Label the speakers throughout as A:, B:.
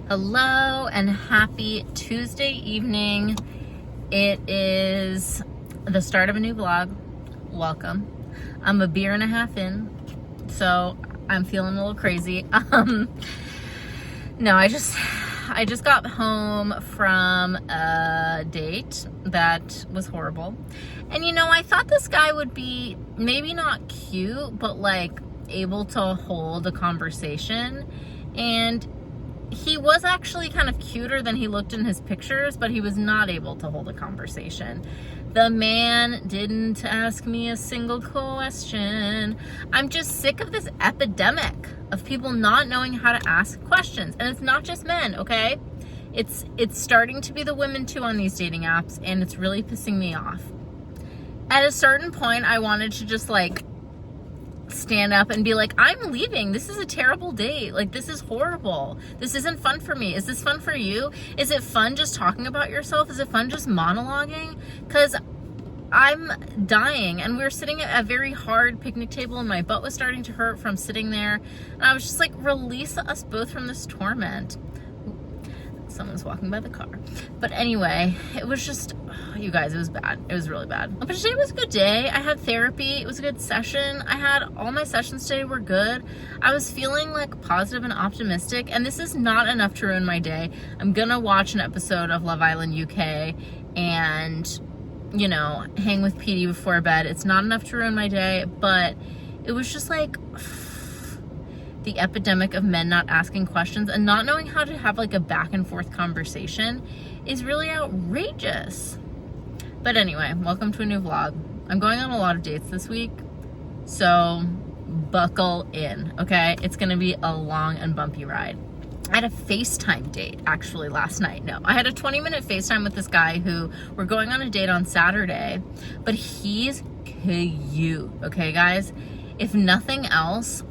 A: Hello and happy Tuesday evening. It is the start of a new vlog. Welcome. I'm a beer and a half in, so I'm feeling a little crazy. No, I just got home from a date that was horrible. And I thought this guy would be maybe not cute, but like able to hold a conversation. And he was actually kind of cuter than he looked in his pictures, but he was not able to hold a conversation. The man didn't ask me a single question. I'm just sick of this epidemic of people not knowing how to ask questions. And it's not just men, okay? It's starting to be the women too on these dating apps, and it's really pissing me off. At a certain point, I wanted to just like stand up and be like, I'm leaving. This is a terrible date. Like, this is horrible. This isn't fun for me. Is this fun for you? Is it fun just talking about yourself? Is it fun just monologuing? Because I'm dying, and we were sitting at a very hard picnic table and my butt was starting to hurt from sitting there. And I was just like, release us both from this torment. Someone's walking by the car. But anyway, it was just, you guys, it was bad. It was really bad. But today was a good day. I had therapy. It was a good session. All my sessions today were good. I was feeling like positive and optimistic, and this is not enough to ruin my day. I'm gonna watch an episode of Love Island UK and, hang with Petey before bed. It's not enough to ruin my day, but it was just like the epidemic of men not asking questions and not knowing how to have like a back and forth conversation is really outrageous. But anyway, welcome to a new vlog. I'm going on a lot of dates this week, so buckle in, okay? It's gonna be a long and bumpy ride. I had a FaceTime date actually last night. No, I had a 20-minute FaceTime with this guy who we're going on a date on Saturday, but he's cute, okay guys? If nothing else,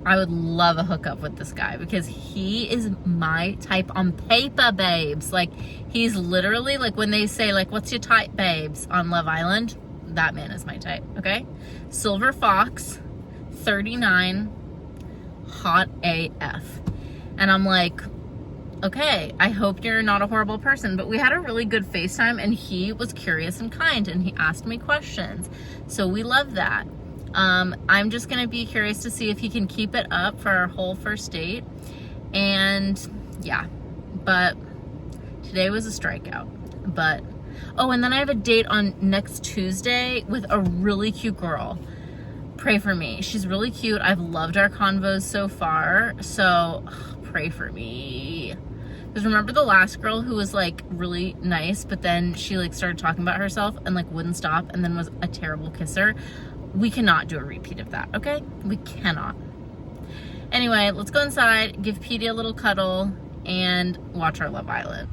A: I would love a hookup with this guy because he is my type on paper, babes. Like, he's literally like when they say like, what's your type, babes, on Love Island? That man is my type, okay? Silver Fox, 39, hot AF. And I'm like, okay, I hope you're not a horrible person. But we had a really good FaceTime, and he was curious and kind, and he asked me questions. So we love that. I'm just gonna be curious to see if he can keep it up for our whole first date. And yeah, but today was a strikeout. But and then I have a date on next Tuesday with a really cute girl. Pray for me. She's really cute. I've loved our convos so far, so pray for me. Because remember the last girl who was like really nice, but then she like started talking about herself and like wouldn't stop and then was a terrible kisser? We cannot do a repeat of that, okay? We cannot. Anyway, let's go inside, give Petey a little cuddle, and watch our Love Island.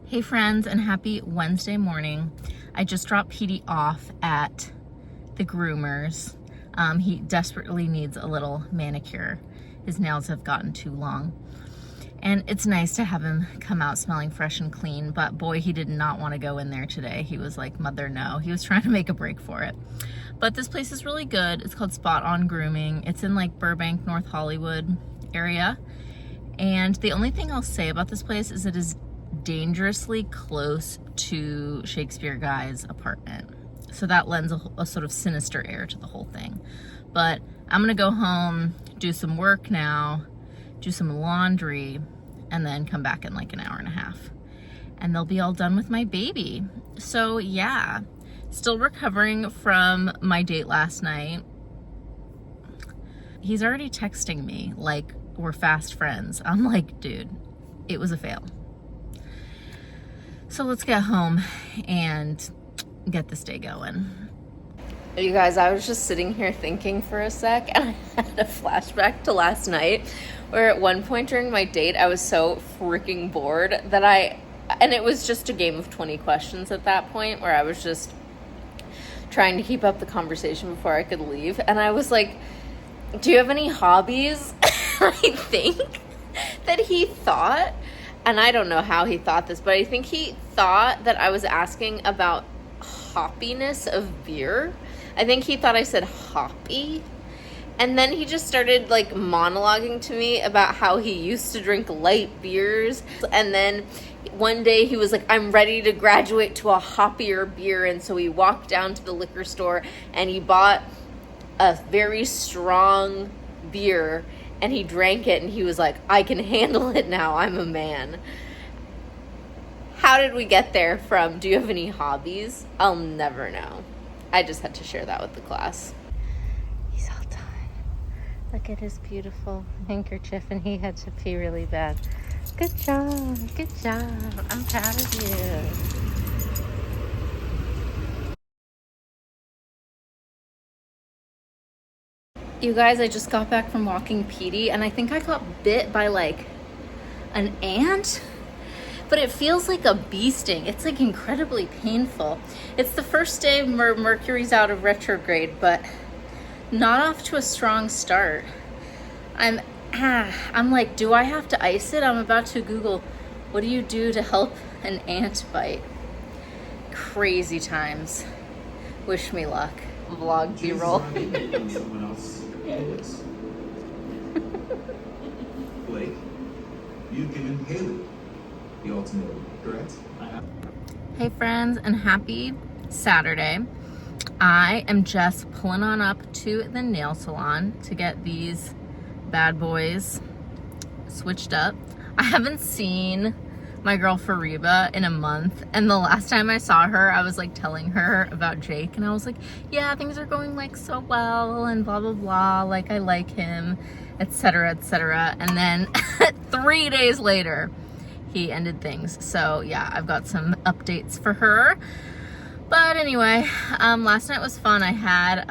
A: Hey friends, and happy Wednesday morning. I just dropped Petey off at the groomers. He desperately needs a little manicure. His nails have gotten too long. And it's nice to have him come out smelling fresh and clean, but boy, he did not want to go in there today. He was like, mother, no. He was trying to make a break for it. But this place is really good. It's called Spot On Grooming. It's in like Burbank, North Hollywood area. And the only thing I'll say about this place is it is dangerously close to Shakespeare Guy's apartment. So that lends a sort of sinister air to the whole thing. But I'm gonna go home, do some work now, do some laundry, and then come back in like an hour and a half. And they'll be all done with my baby. So yeah, still recovering from my date last night. He's already texting me like we're fast friends. I'm like, dude, it was a fail. So let's get home and get this day going. You guys, I was just sitting here thinking for a sec, and I had a flashback to last night where at one point during my date, I was so freaking bored that and it was just a game of 20 questions at that point where I was just trying to keep up the conversation before I could leave. And I was like, do you have any hobbies? I think that he thought, and I don't know how he thought this, but I think he thought that I was asking about hoppiness of beer. I think he thought I said hoppy. And then he just started like monologuing to me about how he used to drink light beers. And then one day he was like, I'm ready to graduate to a hoppier beer. And so he walked down to the liquor store and he bought a very strong beer and he drank it and he was like, I can handle it now. I'm a man. How did we get there from, do you have any hobbies? I'll never know. I just had to share that with the class. He's all done. Look at his beautiful handkerchief, and he had to pee really bad. Good job. Good job. I'm proud of you. You guys, I just got back from walking Petey, and I think I got bit by like an ant. But it feels like a bee sting. It's like incredibly painful. It's the first day Mercury's out of retrograde, but not off to a strong start. I'm like, do I have to ice it? I'm about to Google, what do you do to help an ant bite? Crazy times. Wish me luck. Vlog B-roll.
B: Blake, you've given Haley the ultimatum, correct?
A: Hey friends, and happy Saturday. I am just pulling on up to the nail salon to get these bad boys switched up. I haven't seen my girl Fariba in a month, and the last time I saw her I was like telling her about Jake, and I was like, yeah, things are going like so well and blah blah blah, like I like him, etc etc. And then 3 days later he ended things. So yeah, I've got some updates for her. But anyway, last night was fun. I had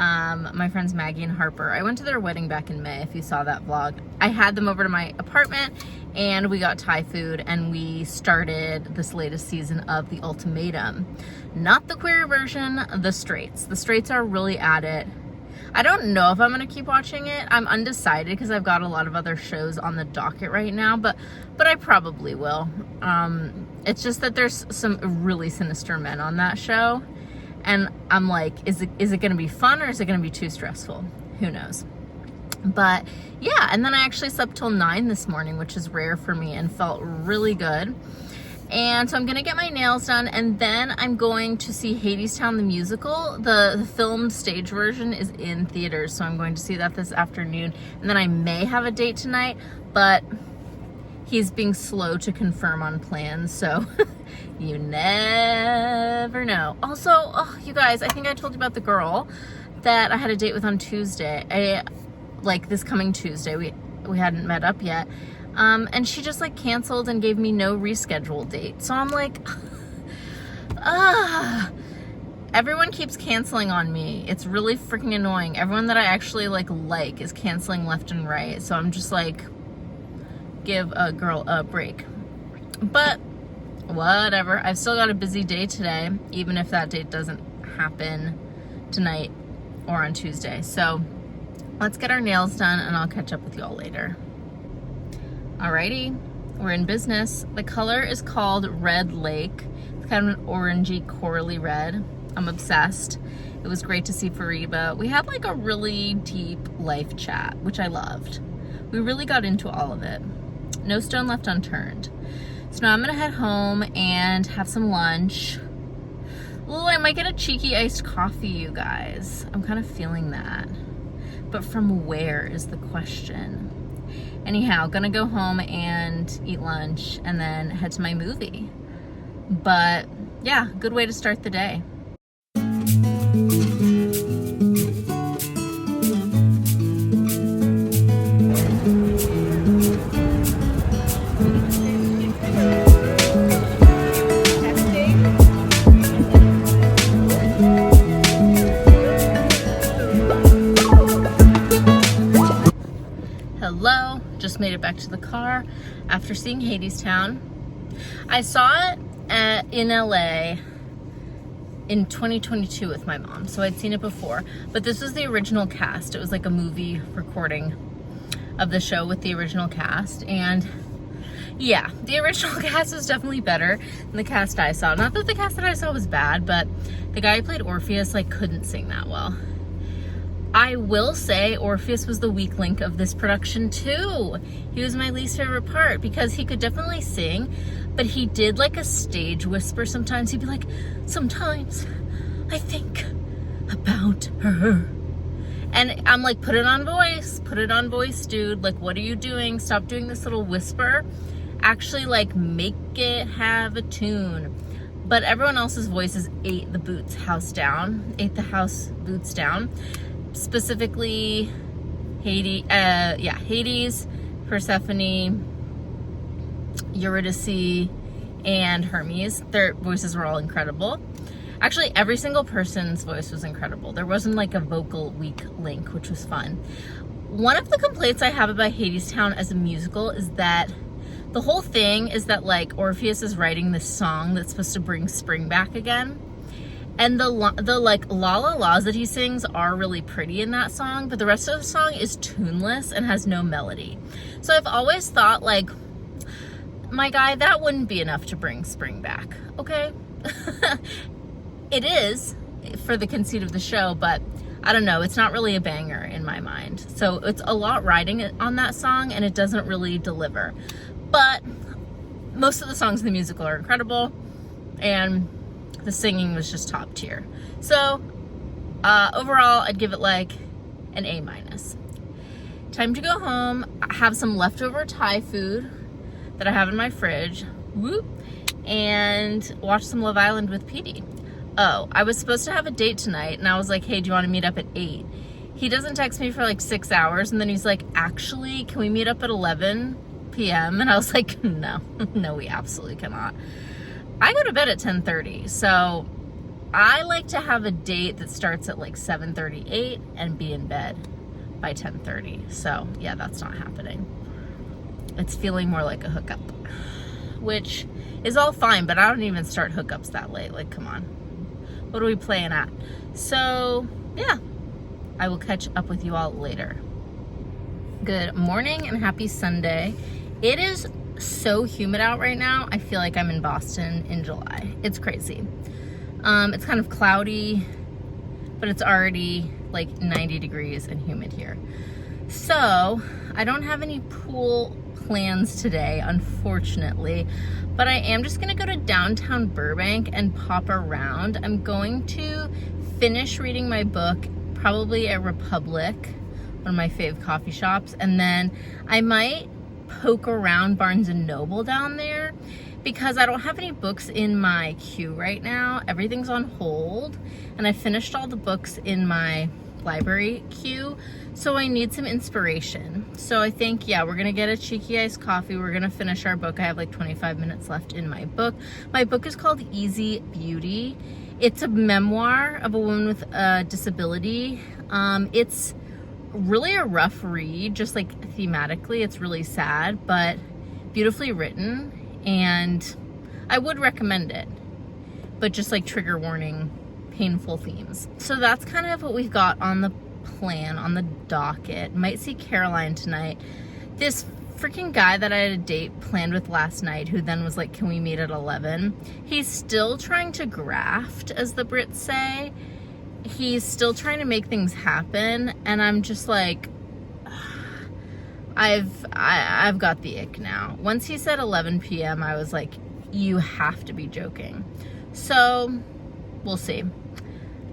A: my friends Maggie and Harper. I went to their wedding back in May, if you saw that vlog. I had them over to my apartment and we got Thai food and we started this latest season of The Ultimatum. Not the queer version, the straights. The straights are really at it. I don't know if I'm gonna keep watching it. I'm undecided because I've got a lot of other shows on the docket right now, but I probably will. It's just that there's some really sinister men on that show, and I'm like, is it gonna be fun or is it gonna be too stressful? Who knows? But yeah, and then I actually slept till 9 this morning, which is rare for me, and felt really good. And so I'm gonna get my nails done, and then I'm going to see Hadestown the musical. The filmed stage version is in theaters, so I'm going to see that this afternoon. And then I may have a date tonight, but he's being slow to confirm on plans, so you never know. Also, oh, you guys, I think I told you about the girl that I had a date with on Tuesday. Like this coming Tuesday. We hadn't met up yet. And she just like canceled and gave me no reschedule date. So I'm like, everyone keeps canceling on me. It's really freaking annoying. Everyone that I actually like is canceling left and right. So I'm just like, give a girl a break. But whatever. I've still got a busy day today, even if that date doesn't happen tonight or on Tuesday. So let's get our nails done and I'll catch up with y'all later. Alrighty, we're in business. The color is called Red Lake. It's kind of an orangey, corally red. I'm obsessed. It was great to see Fariba. We had like a really deep life chat, which I loved. We really got into all of it. No stone left unturned. So now I'm gonna head home and have some lunch. Ooh, I might get a cheeky iced coffee, you guys. I'm kind of feeling that. But from where is the question? Anyhow, gonna go home and eat lunch and then head to my movie. But yeah, good way to start the day. Hello, just made it back to the car after seeing Hadestown. I saw it in LA in 2022 with my mom, so I'd seen it before, but this was the original cast. It was like a movie recording of the show with the original cast, and yeah, the original cast was definitely better than the cast I saw. Not that the cast that I saw was bad, but the guy who played Orpheus like couldn't sing that well. I will say Orpheus was the weak link of this production too. He was my least favorite part because he could definitely sing, but he did like a stage whisper sometimes. He'd be like, sometimes I think about her. And I'm like, put it on voice, dude. Like, what are you doing? Stop doing this little whisper. Actually, like, make it have a tune. But everyone else's voices ate the house boots down. Specifically, Hades, Persephone, Eurydice, and Hermes. Their voices were all incredible. Actually, every single person's voice was incredible. There wasn't like a vocal weak link, which was fun. One of the complaints I have about Hadestown as a musical is that the whole thing is that like Orpheus is writing this song that's supposed to bring spring back again. And the like la la la's that he sings are really pretty in that song, but the rest of the song is tuneless and has no melody. So I've always thought like, my guy, that wouldn't be enough to bring spring back, okay? It is for the conceit of the show, but I don't know, it's not really a banger in my mind. So it's a lot riding on that song and it doesn't really deliver. But most of the songs in the musical are incredible and the singing was just top tier. So overall, I'd give it like an A-. Time to go home, have some leftover Thai food that I have in my fridge, whoop, and watch some Love Island with Petey. Oh, I was supposed to have a date tonight, and I was like, hey, do you want to meet up at 8? He doesn't text me for like 6 hours, and then he's like, actually, can we meet up at 11 p.m.? And I was like, no, we absolutely cannot. I go to bed at 10:30, so I like to have a date that starts at like 7:38 and be in bed by 10:30. So yeah, that's not happening. It's feeling more like a hookup, which is all fine, but I don't even start hookups that late. Like, come on. What are we playing at? So yeah, I will catch up with you all later. Good morning and happy Sunday. It is so humid out right now. I feel like I'm in Boston in July. It's crazy. It's kind of cloudy, but it's already like 90 degrees and humid here. So I don't have any pool plans today, unfortunately, but I am just gonna go to downtown Burbank and pop around. I'm going to finish reading my book, probably at Republic, one of my fave coffee shops, and then I might poke around Barnes and Noble down there because I don't have any books in my queue right now. Everything's on hold, and I finished all the books in my library queue, so I need some inspiration. So I think, yeah, we're gonna get a cheeky iced coffee. We're gonna finish our book. I have like 25 minutes left in my book. My book is called Easy Beauty. It's a memoir of a woman with a disability. It's really a rough read, just like thematically. It's really sad, but beautifully written, and I would recommend it, but just like trigger warning, painful themes. So that's kind of what we've got on the plan, on the docket. Might see Caroline tonight. This freaking guy that I had a date planned with last night, who then was like, can we meet at 11? He's still trying to graft, as the Brits say. He's still trying to make things happen, and I'm just like, I've got the ick now. Once he said 11 p.m., I was like, you have to be joking. So we'll see.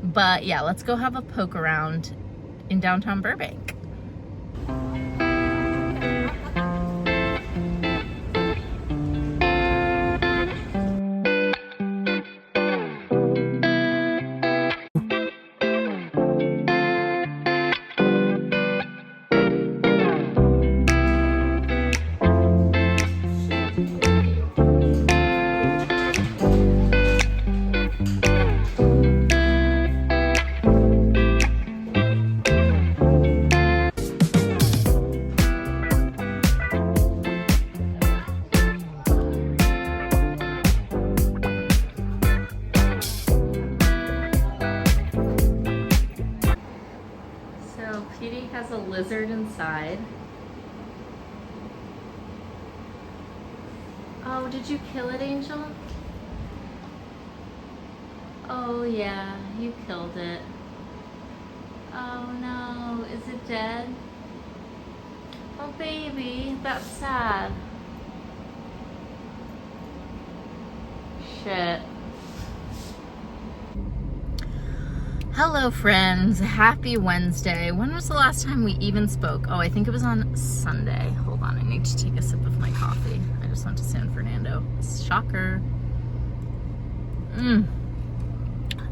A: But yeah, let's go have a poke around in downtown Burbank. Petey has a lizard inside. Oh, did you kill it, Angel? Oh yeah, you killed it. Oh no, is it dead? Oh baby, that's sad. Shit. Hello friends, happy Wednesday. When was the last time we even spoke? Oh, I think it was on Sunday. Hold on, I need to take a sip of my coffee. I just went to San Fernando. Shocker.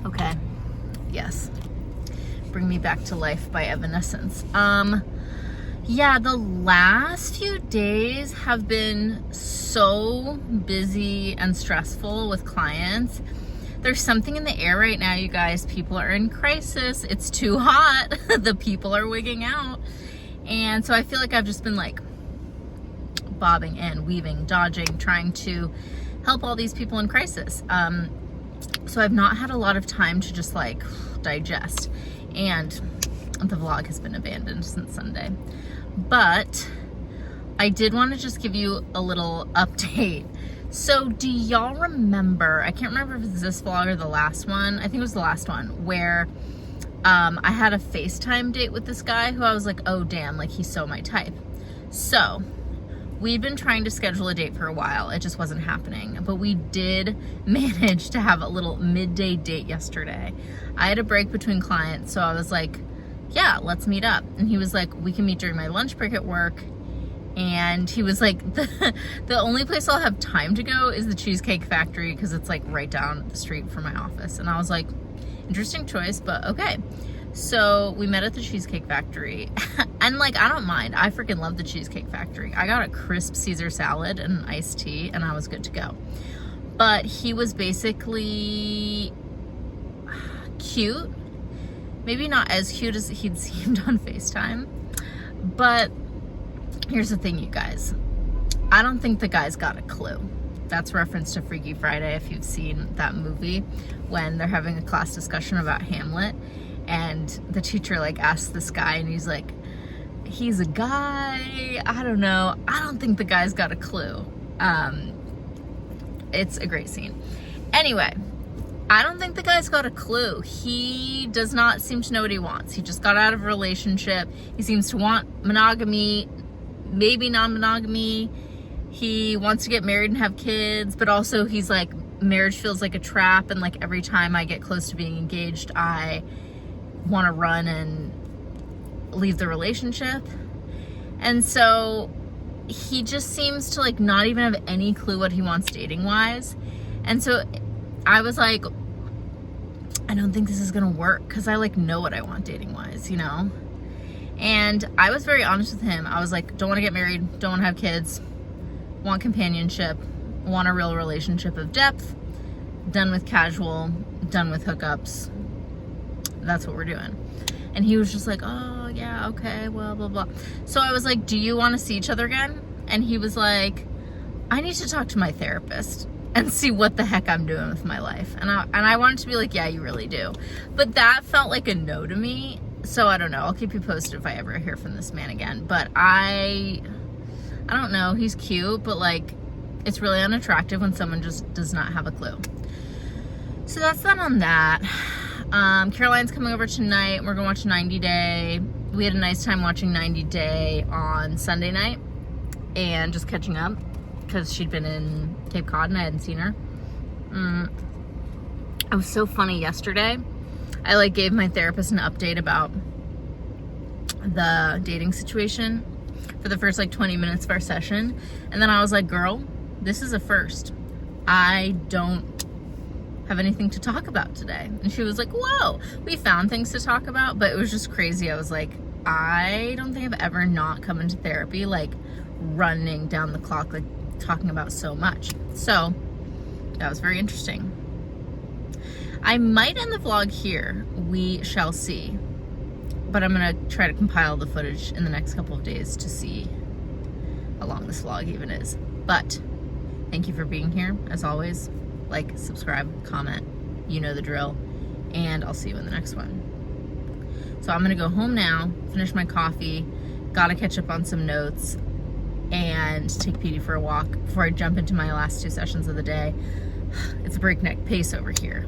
A: Okay, yes. Bring Me Back to Life by Evanescence. Yeah, the last few days have been so busy and stressful with clients. There's something in the air right now, you guys. People are in crisis. It's too hot. The people are wigging out. And so I feel like I've just been like bobbing and weaving, dodging, trying to help all these people in crisis. So I've not had a lot of time to just like digest. And the vlog has been abandoned since Sunday. But I did want to just give you a little update. So do y'all remember, I can't remember if it's this vlog or the last one, I think it was the last one, where I had a FaceTime date with this guy who I was like, oh damn, like he's so my type. So we'd been trying to schedule a date for a while, it just wasn't happening, but we did manage to have a little midday date yesterday. I had a break between clients, so I was like, yeah, let's meet up. And he was like, we can meet during my lunch break at work. And he was like, the only place I'll have time to go is the Cheesecake Factory because it's like right down the street from my office. And I was like, interesting choice, but okay. So we met at the Cheesecake Factory. And like, I don't mind. I freaking love the Cheesecake Factory. I got a crisp Caesar salad and an iced tea and I was good to go. But he was basically cute. Maybe not as cute as he'd seemed on FaceTime. But here's the thing, you guys. I don't think the guy's got a clue. That's reference to Freaky Friday, if you've seen that movie, when they're having a class discussion about Hamlet, and the teacher like asks this guy, and he's like, he's a guy, I don't know. I don't think the guy's got a clue. It's a great scene. Anyway, I don't think the guy's got a clue. He does not seem to know what he wants. He just got out of a relationship. He seems to want monogamy, maybe non-monogamy. He wants to get married and have kids, but also he's like, marriage feels like a trap, and like every time I get close to being engaged, I want to run and leave the relationship. And so he just seems to like not even have any clue what he wants dating wise. And so I was like, I don't think this is gonna work because I like know what I want dating wise, you know? And I was very honest with him. I was like, don't want to get married, don't want to have kids, want companionship, want a real relationship of depth, done with casual, done with hookups. That's what we're doing. And he was just like, oh yeah, okay, well, blah, blah. So I was like, do you want to see each other again? And he was like, I need to talk to my therapist and see what the heck I'm doing with my life. And I wanted to be like, yeah, you really do. But that felt like a no to me. So I don't know. I'll keep you posted if I ever hear from this man again. But I don't know. He's cute, but like, it's really unattractive when someone just does not have a clue. So that's that on that. Caroline's coming over tonight. We're gonna watch 90 Day. We had a nice time watching 90 Day on Sunday night and just catching up because she'd been in Cape Cod and I hadn't seen her. It was so funny yesterday. I like gave my therapist an update about the dating situation for the first like 20 minutes of our session. And then I was like, girl, this is a first. I don't have anything to talk about today. And she was like, whoa, we found things to talk about, but it was just crazy. I was like, I don't think I've ever not come into therapy like running down the clock, like talking about so much. So that was very interesting. I might end the vlog here. We shall see. But I'm gonna try to compile the footage in the next couple of days to see how long this vlog even is. But thank you for being here, as always. Like, subscribe, comment, you know the drill, and I'll see you in the next one. So I'm gonna go home now, finish my coffee, gotta catch up on some notes, and take Petey for a walk before I jump into my last 2 sessions of the day. It's a breakneck pace over here.